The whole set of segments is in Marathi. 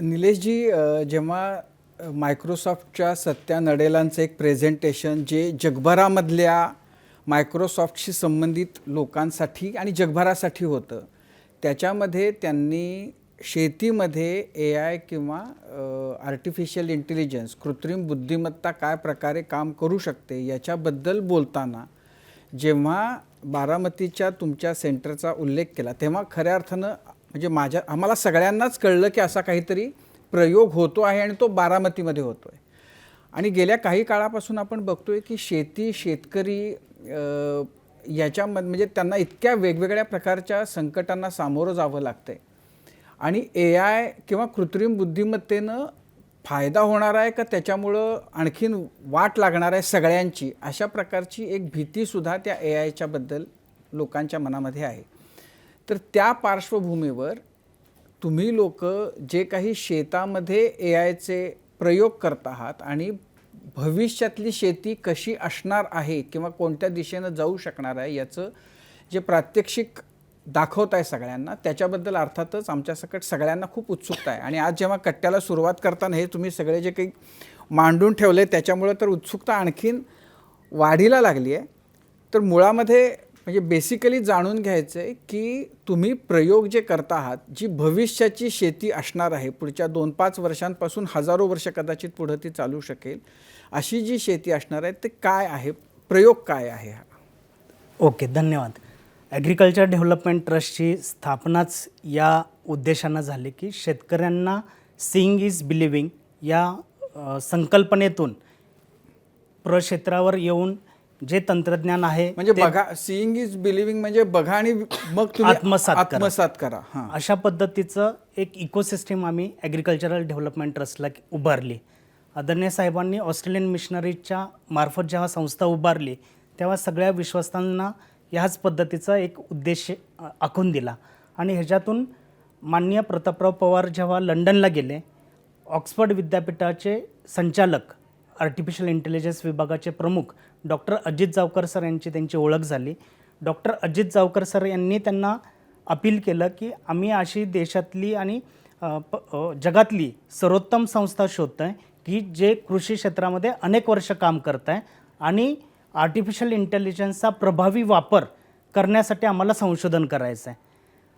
निलेशजी, जेव्हा मायक्रोसॉफ्टच्या सत्या नडेलांचं एक प्रेझेंटेशन जे जगभरामधल्या मायक्रोसॉफ्टशी संबंधित लोकांसाठी आणि जगभरासाठी होतं, त्याच्यामध्ये त्यांनी शेतीमध्ये AI किंवा आर्टिफिशियल इंटेलिजन्स, कृत्रिम बुद्धिमत्ता काय प्रकारे काम करू शकते याच्याबद्दल बोलताना जेव्हा बारामतीच्या तुमच्या सेंटरचा उल्लेख केला, तेव्हा खऱ्या अर्थानं म्हणजे आम्हाला सगळ्यांनाच कळलं की असा काहीतरी प्रयोग होतो आहे आणि तो बारामतीमध्ये होतो आहे. आणि गेल्या काही काळापासून आपण बघतोय की शेतकरी याच्यामध्ये म्हणजे त्यांना इतक्या वेगवेगळ्या प्रकारच्या संकटांना सामोरं जावं लागतंय आणि AI किंवा कृत्रिम बुद्धिमत्तेनं फायदा होणार आहे का त्याच्यामुळं आणखीन वाट लागणार आहे सगळ्यांची, अशा प्रकारची एक भीतीसुद्धा त्या AIच्या बद्दल लोकांच्या मनामध्ये आहे. तर त्या पार्श्वभूमीवर तुम्ही लोक जे काही शेतामध्ये AIचे प्रयोग करत आहात आणि भविष्यातली शेती कशी असणार आहे किंवा कोणत्या दिशेनं जाऊ शकणार आहे याचं जे प्रात्यक्षिक दाखवत आहे सगळ्यांना, त्याच्याबद्दल अर्थातच आमच्यासकट सगळ्यांना खूप उत्सुकता आहे. आणि आज जेव्हा कट्ट्याला सुरुवात करताना हे तुम्ही सगळे जे काही मांडून ठेवले त्याच्यामुळे तर उत्सुकता आणखीन वाढीला लागली आहे. तर मुळामध्ये म्हणजे बेसिकली जाणून घ्यायचं आहे की तुम्ही प्रयोग जे करता आहात, जी भविष्याची शेती असणार आहे, पुढच्या 2-5 वर्षांपासून हजारो वर्ष कदाचित पुढं ती चालू शकेल, अशी जी शेती असणार आहे ते काय आहे, प्रयोग काय आहे हा? ओके, धन्यवाद. ॲग्रिकल्चर डेव्हलपमेंट ट्रस्टची स्थापनाच या उद्देशानं झाली की शेतकऱ्यांना सीइंग इज बिलिव्हिंग या संकल्पनेतून प्रक्षेत्रावर येऊन जे तंत्रज्ञान आहे म्हणजे बघा, सीइंग इज बिलिव्हिंग म्हणजे बघा आणि मग तुम्ही आत्मसात करा. अशा पद्धतीचं एक इकोसिस्टीम आम्ही ॲग्रिकल्चरल डेव्हलपमेंट ट्रस्टला उभारली. आदरणीय साहेबांनी ऑस्ट्रेलियन मिशनरीच्या मार्फत जेव्हा संस्था उभारली तेव्हा सगळ्या विश्वस्तांना ह्याच पद्धतीचा एक उद्देश आखून दिला. आणि ह्याच्यातून माननीय प्रतापराव पवार जेव्हा लंडनला गेले, ऑक्सफर्ड विद्यापीठाचे संचालक, आर्टिफिशियल इंटेलिजन्स विभागाचे प्रमुख डॉक्टर अजित जावकर सर यांची त्यांची ओळख झाली. डॉक्टर अजित जावकर सर यांनी त्यांना अपील केलं की आम्ही अशी देशातली आणि जगातली सर्वोत्तम संस्था शोधतो आहे की जे कृषी क्षेत्रामध्ये अनेक वर्ष काम करत आहे आणि आर्टिफिशियल इंटेलिजन्सचा प्रभावी वापर करण्यासाठी आम्हाला संशोधन करायचं आहे.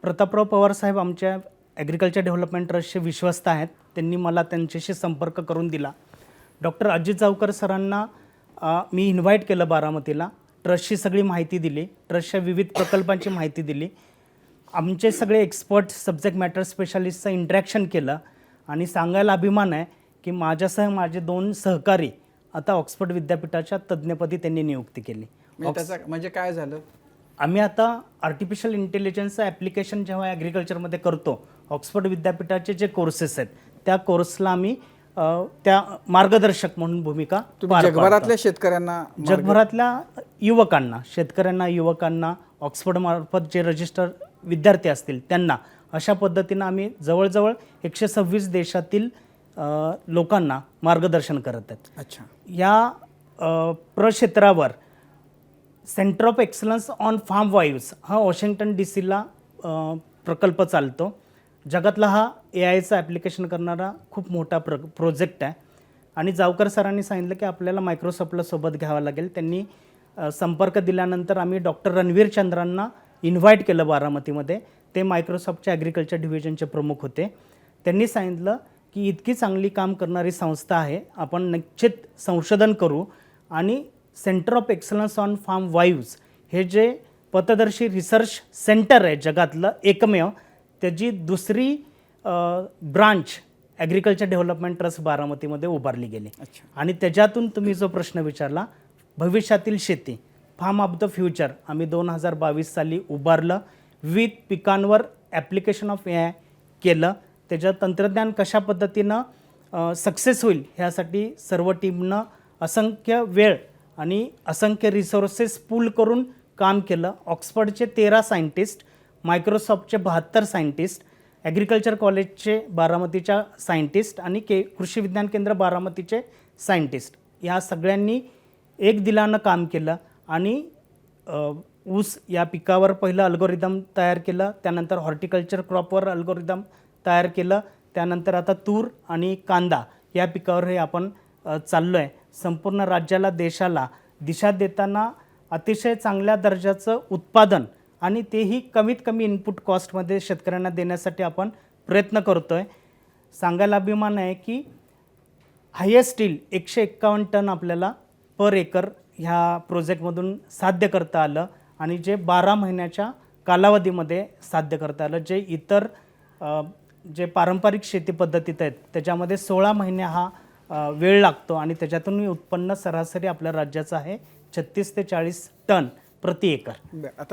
प्रतापराव पवार साहेब आमच्या ॲग्रिकल्चर डेव्हलपमेंट ट्रस्टचे विश्वस्त आहेत. त्यांनी मला त्यांच्याशी संपर्क करून दिला. डॉक्टर अजित जावकर सरांना मी इन्व्हाइट केलं बारामतीला. ट्रस्टची सगळी माहिती दिली, ट्रस्टच्या विविध प्रकल्पांची माहिती दिली, आमचे सगळे एक्सपर्ट सब्जेक्ट मॅटर स्पेशालिस्टचं इंटरॅक्शन केलं. आणि सांगायला अभिमान आहे की माझ्यासह माझे 2 सहकारी आता ऑक्सफर्ड विद्यापीठाच्या तज्ज्ञपदी त्यांनी नियुक्ती केली. म्हणजे काय झालं, आम्ही आता आर्टिफिशियल इंटेलिजन्सचं ॲप्लिकेशन जेव्हा ॲग्रिकल्चरमध्ये करतो, ऑक्सफर्ड विद्यापीठाचे जे कोर्सेस आहेत त्या कोर्सला आम्ही त्या मार्गदर्शक म्हणून भूमिका जगभरातल्या शेतकऱ्यांना, जगभरातल्या युवकांना ऑक्सफर्डमार्फत जे रजिस्टर विद्यार्थी असतील त्यांना अशा पद्धतीनं आम्ही जवळजवळ 126 देशातील लोकांना मार्गदर्शन करत आहेत. अच्छा. या प्रक्षेत्रावर centre of excellence on farm wives हा वॉशिंग्टन DC प्रकल्प चालतो. जगातला हा AIचं ॲप्लिकेशन करणारा खूप मोठा प्रोजेक्ट आहे. आणि जावकर सरांनी सांगितलं की आपल्याला मायक्रोसॉफ्टला सोबत घ्यावं लागेल. त्यांनी संपर्क दिल्यानंतर आम्ही डॉक्टर रणवीर चंद्रांना इन्व्हाइट केलं बारामतीमध्ये. ते मायक्रोसॉफ्टच्या ॲग्रिकल्चर डिव्हिजनचे प्रमुख होते. त्यांनी सांगितलं की इतकी चांगली काम करणारी संस्था आहे, आपण निश्चित संशोधन करू आणि centre of excellence on farm wives हे जे पथदर्शी रिसर्च सेंटर आहे जगातलं एकमेव, त्याची दुसरी ब्रांच ॲग्रिकल्चर डेव्हलपमेंट ट्रस्ट बारामतीमध्ये उभारली गेली. आणि त्याच्यातून तुम्ही जो प्रश्न विचारला, भविष्यातील शेती फार्म ऑफ द फ्युचर आम्ही 2022 साली उभारलं. विविध पिकांवर ॲप्लिकेशन ऑफ AI केलं. त्याचं तंत्रज्ञान कशा पद्धतीनं सक्सेस होईल ह्यासाठी सर्व टीमनं असंख्य वेळ आणि असंख्य रिसोर्सेस पूल करून काम केलं. ऑक्सफर्डचे 13 सायंटिस्ट, मायक्रोसॉफ्टचे 72 सायंटिस्ट, ॲग्रिकल्चर कॉलेजचे बारामतीच्या सायंटिस्ट आणि कृषी विज्ञान केंद्र बारामतीचे सायंटिस्ट या सगळ्यांनी एक दिलानं काम केलं. आणि ऊस या पिकावर पहिलं अल्गोरिदम तयार केलं, त्यानंतर हॉर्टिकल्चर क्रॉपवर अल्गोरिदम तयार केलं, त्यानंतर आता तूर आणि कांदा या पिकावर हे आपण चाललो आहे. संपूर्ण राज्याला देशाला दिशा देताना अतिशय चांगल्या दर्जाचं उत्पादन आणि तेही कमीत कमी इनपुट कॉस्टमध्ये शेतकऱ्यांना देण्यासाठी आपण प्रयत्न करतो आहे. सांगायला अभिमान आहे की हायेस्ट यील्ड 151 टन आपल्याला पर एकर ह्या प्रोजेक्टमधून साध्य करता आलं आणि जे 12 महिन्याच्या कालावधीमध्ये साध्य करता आलं. जे इतर जे पारंपरिक शेती पद्धतीत आहेत त्याच्यामध्ये 16 महिने हा वेळ लागतो आणि त्याच्यातून उत्पन्न सरासरी आपल्या राज्याचं आहे 36 ते 40 टन प्रति एकर. आता